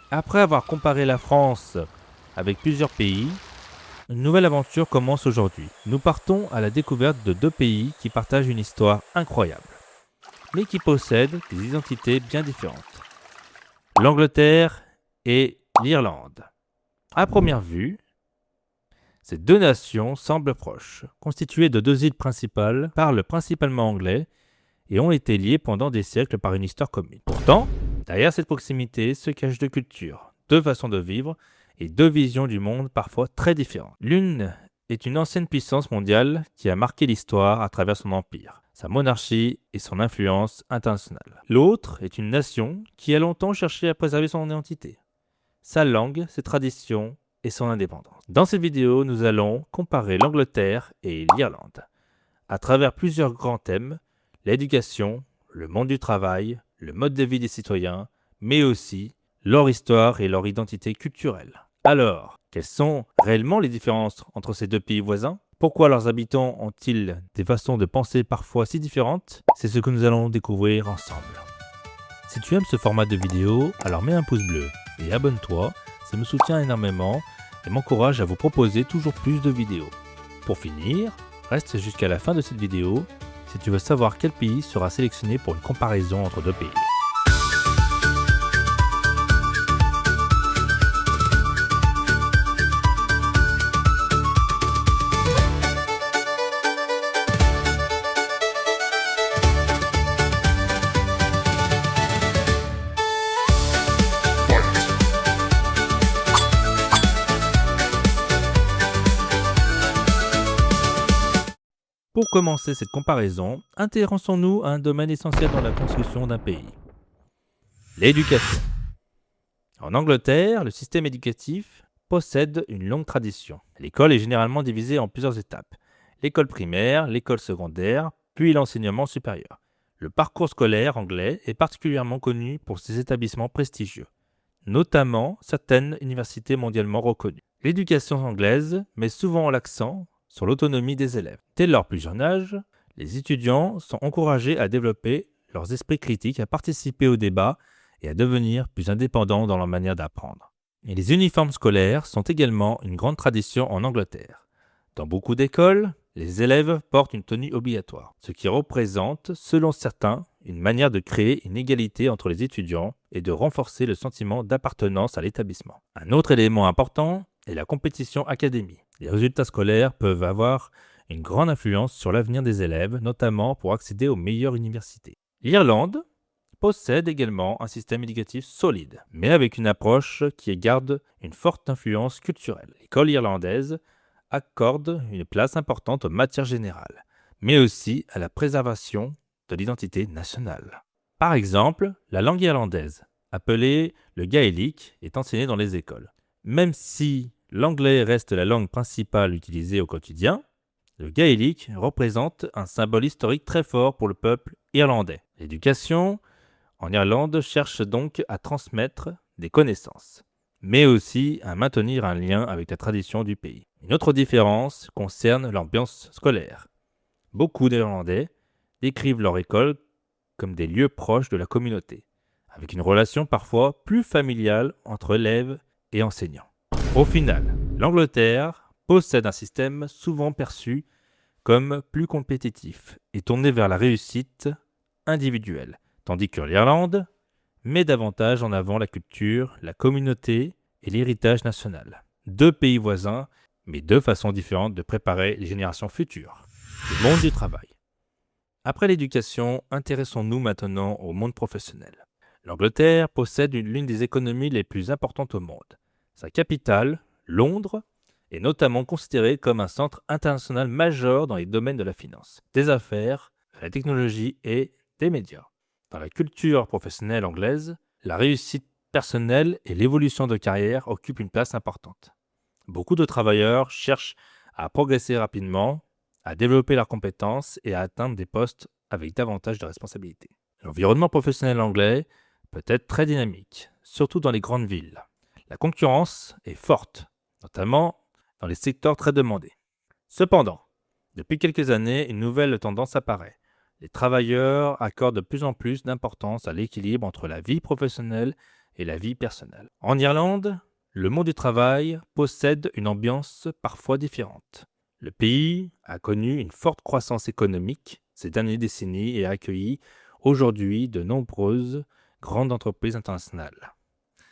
Après avoir comparé la France avec plusieurs pays, une nouvelle aventure commence aujourd'hui. Nous partons à la découverte de deux pays qui partagent une histoire incroyable, mais qui possèdent des identités bien différentes. L'Angleterre et l'Irlande. À première vue, ces deux nations semblent proches. Constituées de deux îles principales, parlent principalement anglais et ont été liées pendant des siècles par une histoire commune. Pourtant, derrière cette proximité se cachent deux cultures, deux façons de vivre et deux visions du monde parfois très différentes. L'une est une ancienne puissance mondiale qui a marqué l'histoire à travers son empire, sa monarchie et son influence internationale. L'autre est une nation qui a longtemps cherché à préserver son identité, sa langue, ses traditions et son indépendance. Dans cette vidéo, nous allons comparer l'Angleterre et l'Irlande à travers plusieurs grands thèmes: l'éducation, le monde du travail, le mode de vie des citoyens, mais aussi leur histoire et leur identité culturelle. Alors, quelles sont réellement les différences entre ces deux pays voisins? Pourquoi leurs habitants ont-ils des façons de penser parfois si différentes? C'est ce que nous allons découvrir ensemble. Si tu aimes ce format de vidéo, alors mets un pouce bleu et abonne-toi, ça me soutient énormément et m'encourage à vous proposer toujours plus de vidéos. Pour finir, reste jusqu'à la fin de cette vidéo si tu veux savoir quel pays sera sélectionné pour une comparaison entre deux pays. Pour commencer cette comparaison, intéressons-nous à un domaine essentiel dans la construction d'un pays: l'éducation. En Angleterre, le système éducatif possède une longue tradition. L'école est généralement divisée en plusieurs étapes: l'école primaire, l'école secondaire, puis l'enseignement supérieur. Le parcours scolaire anglais est particulièrement connu pour ses établissements prestigieux, notamment certaines universités mondialement reconnues. L'éducation anglaise met souvent l'accent sur l'autonomie des élèves. Dès leur plus jeune âge, les étudiants sont encouragés à développer leurs esprits critiques, à participer au débat et à devenir plus indépendants dans leur manière d'apprendre. Et les uniformes scolaires sont également une grande tradition en Angleterre. Dans beaucoup d'écoles, les élèves portent une tenue obligatoire, ce qui représente, selon certains, une manière de créer une égalité entre les étudiants et de renforcer le sentiment d'appartenance à l'établissement. Un autre élément important est la compétition académique. Les résultats scolaires peuvent avoir une grande influence sur l'avenir des élèves, notamment pour accéder aux meilleures universités. L'Irlande possède également un système éducatif solide, mais avec une approche qui garde une forte influence culturelle. L'école irlandaise accorde une place importante aux matières générales, mais aussi à la préservation de l'identité nationale. Par exemple, la langue irlandaise, appelée le gaélique, est enseignée dans les écoles. Même si l'anglais reste la langue principale utilisée au quotidien, le gaélique représente un symbole historique très fort pour le peuple irlandais. L'éducation en Irlande cherche donc à transmettre des connaissances, mais aussi à maintenir un lien avec la tradition du pays. Une autre différence concerne l'ambiance scolaire. Beaucoup d'Irlandais décrivent leur école comme des lieux proches de la communauté, avec une relation parfois plus familiale entre élèves et enseignants. Au final, l'Angleterre possède un système souvent perçu comme plus compétitif et tourné vers la réussite individuelle, tandis que l'Irlande met davantage en avant la culture, la communauté et l'héritage national. Deux pays voisins, mais deux façons différentes de préparer les générations futures. Le monde du travail. Après l'éducation, intéressons-nous maintenant au monde professionnel. L'Angleterre possède l'une des économies les plus importantes au monde. Sa capitale, Londres, est notamment considérée comme un centre international majeur dans les domaines de la finance, des affaires, de la technologie et des médias. Dans la culture professionnelle anglaise, la réussite personnelle et l'évolution de carrière occupent une place importante. Beaucoup de travailleurs cherchent à progresser rapidement, à développer leurs compétences et à atteindre des postes avec davantage de responsabilités. L'environnement professionnel anglais peut être très dynamique, surtout dans les grandes villes. La concurrence est forte, notamment dans les secteurs très demandés. Cependant, depuis quelques années, une nouvelle tendance apparaît. Les travailleurs accordent de plus en plus d'importance à l'équilibre entre la vie professionnelle et la vie personnelle. En Irlande, le monde du travail possède une ambiance parfois différente. Le pays a connu une forte croissance économique ces dernières décennies et a accueilli aujourd'hui de nombreuses grandes entreprises internationales,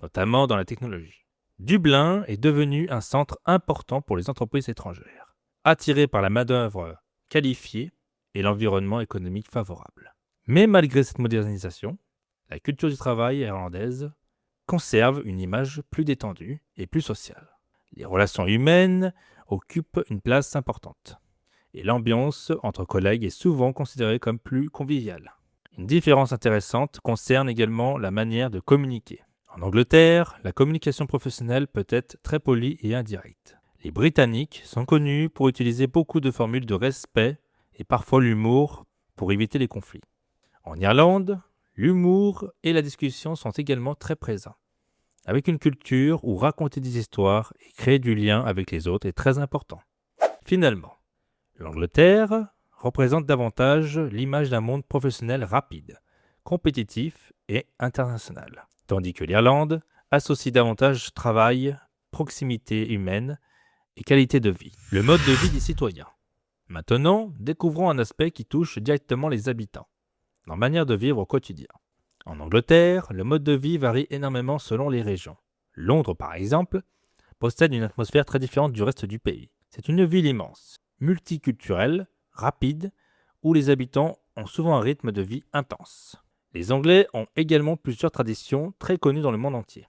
notamment dans la technologie. Dublin est devenu un centre important pour les entreprises étrangères, attirées par la main-d'œuvre qualifiée et l'environnement économique favorable. Mais malgré cette modernisation, la culture du travail irlandaise conserve une image plus détendue et plus sociale. Les relations humaines occupent une place importante et l'ambiance entre collègues est souvent considérée comme plus conviviale. Une différence intéressante concerne également la manière de communiquer. En Angleterre, la communication professionnelle peut être très polie et indirecte. Les Britanniques sont connus pour utiliser beaucoup de formules de respect et parfois l'humour pour éviter les conflits. En Irlande, l'humour et la discussion sont également très présents, avec une culture où raconter des histoires et créer du lien avec les autres est très important. Finalement, l'Angleterre représente davantage l'image d'un monde professionnel rapide, compétitif et international, tandis que l'Irlande associe davantage travail, proximité humaine et qualité de vie. Le mode de vie des citoyens. Maintenant, découvrons un aspect qui touche directement les habitants, leur manière de vivre au quotidien. En Angleterre, le mode de vie varie énormément selon les régions. Londres, par exemple, possède une atmosphère très différente du reste du pays. C'est une ville immense, multiculturelle, rapide, où les habitants ont souvent un rythme de vie intense. Les Anglais ont également plusieurs traditions très connues dans le monde entier.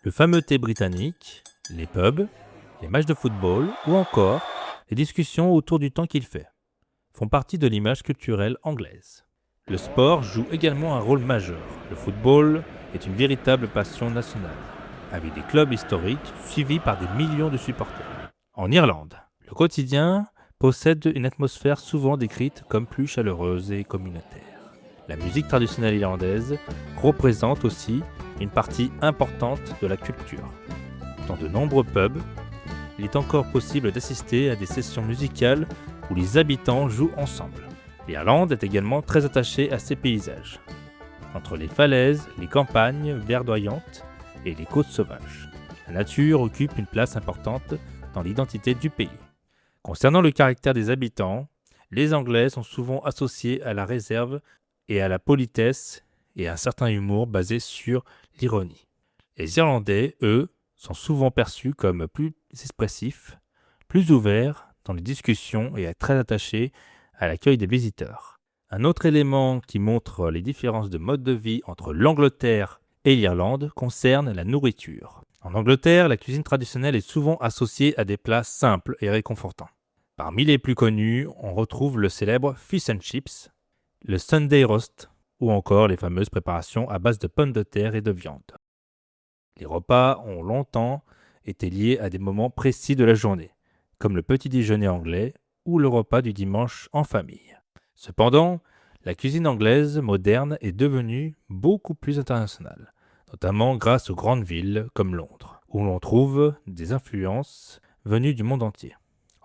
Le fameux thé britannique, les pubs, les matchs de football ou encore les discussions autour du temps qu'il fait font partie de l'image culturelle anglaise. Le sport joue également un rôle majeur. Le football est une véritable passion nationale, avec des clubs historiques suivis par des millions de supporters. En Irlande, le quotidien possède une atmosphère souvent décrite comme plus chaleureuse et communautaire. La musique traditionnelle irlandaise représente aussi une partie importante de la culture. Dans de nombreux pubs, il est encore possible d'assister à des sessions musicales où les habitants jouent ensemble. L'Irlande est également très attachée à ses paysages. Entre les falaises, les campagnes verdoyantes et les côtes sauvages, la nature occupe une place importante dans l'identité du pays. Concernant le caractère des habitants, les Anglais sont souvent associés à la réserve et à la politesse et à un certain humour basé sur l'ironie. Les Irlandais, eux, sont souvent perçus comme plus expressifs, plus ouverts dans les discussions et très attachés à l'accueil des visiteurs. Un autre élément qui montre les différences de mode de vie entre l'Angleterre et l'Irlande concerne la nourriture. En Angleterre, la cuisine traditionnelle est souvent associée à des plats simples et réconfortants. Parmi les plus connus, on retrouve le célèbre Fish and Chips, le Sunday Roast ou encore les fameuses préparations à base de pommes de terre et de viande. Les repas ont longtemps été liés à des moments précis de la journée, comme le petit déjeuner anglais ou le repas du dimanche en famille. Cependant, la cuisine anglaise moderne est devenue beaucoup plus internationale, notamment grâce aux grandes villes comme Londres, où l'on trouve des influences venues du monde entier.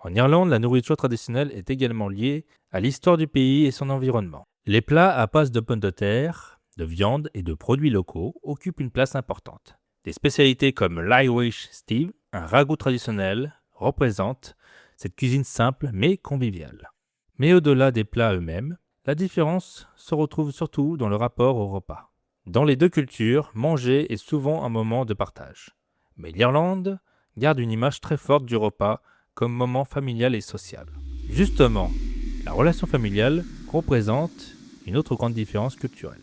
En Irlande, la nourriture traditionnelle est également liée à l'histoire du pays et son environnement. Les plats à base de pommes de terre, de viande et de produits locaux occupent une place importante. Des spécialités comme l'Irish stew, un ragoût traditionnel, représentent cette cuisine simple mais conviviale. Mais au-delà des plats eux-mêmes, la différence se retrouve surtout dans le rapport au repas. Dans les deux cultures, manger est souvent un moment de partage. Mais l'Irlande garde une image très forte du repas comme moment familial et social. Justement, la relation familiale représente une autre grande différence culturelle.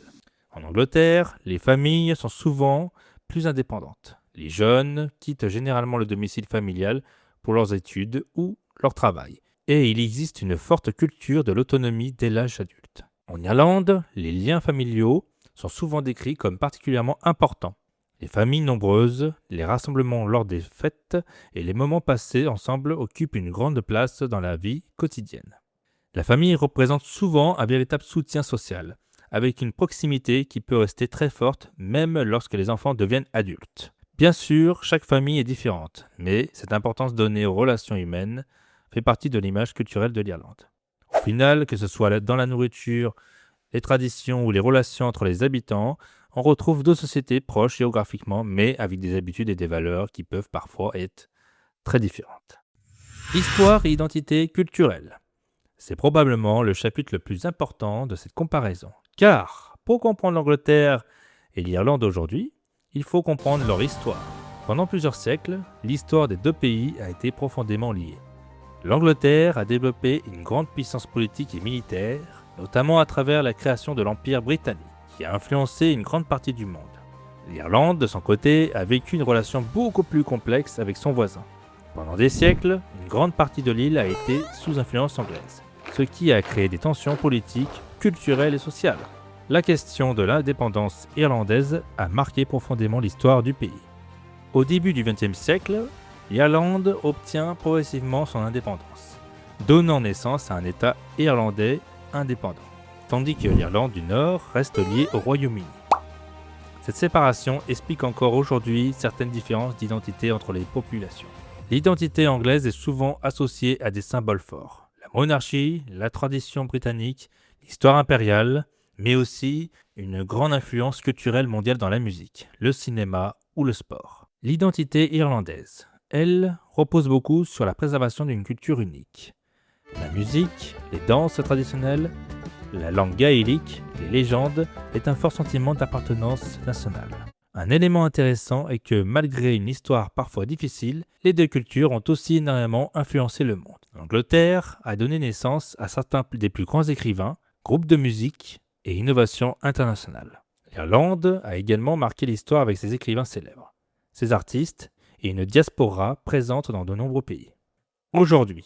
En Angleterre, les familles sont souvent plus indépendantes. Les jeunes quittent généralement le domicile familial pour leurs études ou leur travail. Et il existe une forte culture de l'autonomie dès l'âge adulte. En Irlande, les liens familiaux sont souvent décrits comme particulièrement importants. Les familles nombreuses, les rassemblements lors des fêtes et les moments passés ensemble occupent une grande place dans la vie quotidienne. La famille représente souvent un véritable soutien social, avec une proximité qui peut rester très forte même lorsque les enfants deviennent adultes. Bien sûr, chaque famille est différente, mais cette importance donnée aux relations humaines fait partie de l'image culturelle de l'Irlande. Au final, que ce soit dans la nourriture, les traditions ou les relations entre les habitants, on retrouve deux sociétés proches géographiquement, mais avec des habitudes et des valeurs qui peuvent parfois être très différentes. Histoire et identité culturelle. C'est probablement le chapitre le plus important de cette comparaison. Car, pour comprendre l'Angleterre et l'Irlande aujourd'hui, il faut comprendre leur histoire. Pendant plusieurs siècles, l'histoire des deux pays a été profondément liée. L'Angleterre a développé une grande puissance politique et militaire, notamment à travers la création de l'Empire britannique, qui a influencé une grande partie du monde. L'Irlande, de son côté, a vécu une relation beaucoup plus complexe avec son voisin. Pendant des siècles, une grande partie de l'île a été sous influence anglaise, ce qui a créé des tensions politiques, culturelles et sociales. La question de l'indépendance irlandaise a marqué profondément l'histoire du pays. Au début du XXe siècle, l'Irlande obtient progressivement son indépendance, donnant naissance à un État irlandais indépendant, tandis que l'Irlande du Nord reste liée au Royaume-Uni. Cette séparation explique encore aujourd'hui certaines différences d'identité entre les populations. L'identité anglaise est souvent associée à des symboles forts. La monarchie, la tradition britannique, l'histoire impériale, mais aussi une grande influence culturelle mondiale dans la musique, le cinéma ou le sport. L'identité irlandaise, elle, repose beaucoup sur la préservation d'une culture unique. La musique, les danses traditionnelles, la langue gaélique, les légendes est un fort sentiment d'appartenance nationale. Un élément intéressant est que malgré une histoire parfois difficile, les deux cultures ont aussi énormément influencé le monde. L'Angleterre a donné naissance à certains des plus grands écrivains, groupes de musique et innovations internationales. L'Irlande a également marqué l'histoire avec ses écrivains célèbres, ses artistes et une diaspora présente dans de nombreux pays. Aujourd'hui,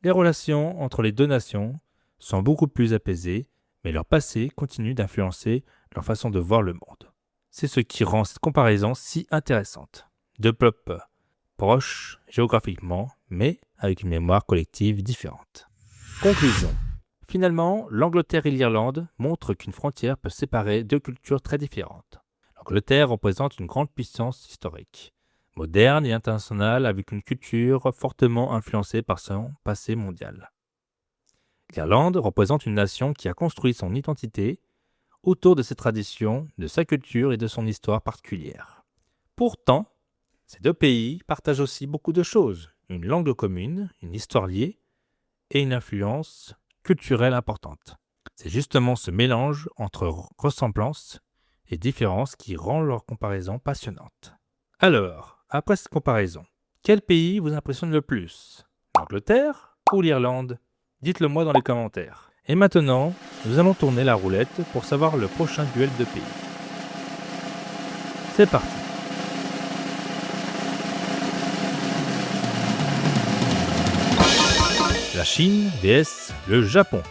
les relations entre les deux nations sont beaucoup plus apaisées, mais leur passé continue d'influencer leur façon de voir le monde. C'est ce qui rend cette comparaison si intéressante. Deux peuples proches géographiquement, mais avec une mémoire collective différente. Conclusion. Finalement, l'Angleterre et l'Irlande montrent qu'une frontière peut séparer deux cultures très différentes. L'Angleterre représente une grande puissance historique, moderne et internationale avec une culture fortement influencée par son passé mondial. L'Irlande représente une nation qui a construit son identité autour de ses traditions, de sa culture et de son histoire particulière. Pourtant, ces deux pays partagent aussi beaucoup de choses, une langue commune, une histoire liée et une influence culturelle importante. C'est justement ce mélange entre ressemblances et différences qui rend leur comparaison passionnante. Alors, après cette comparaison, quel pays vous impressionne le plus? L'Angleterre ou l'Irlande? Dites-le moi dans les commentaires. Et maintenant, nous allons tourner la roulette pour savoir le prochain duel de pays. C'est parti. La Chine vs le Japon.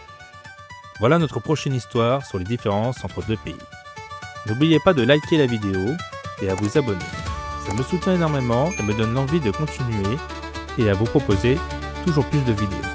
Voilà notre prochaine histoire sur les différences entre deux pays. N'oubliez pas de liker la vidéo et à vous abonner. Ça me soutient énormément et me donne l'envie de continuer et à vous proposer toujours plus de vidéos.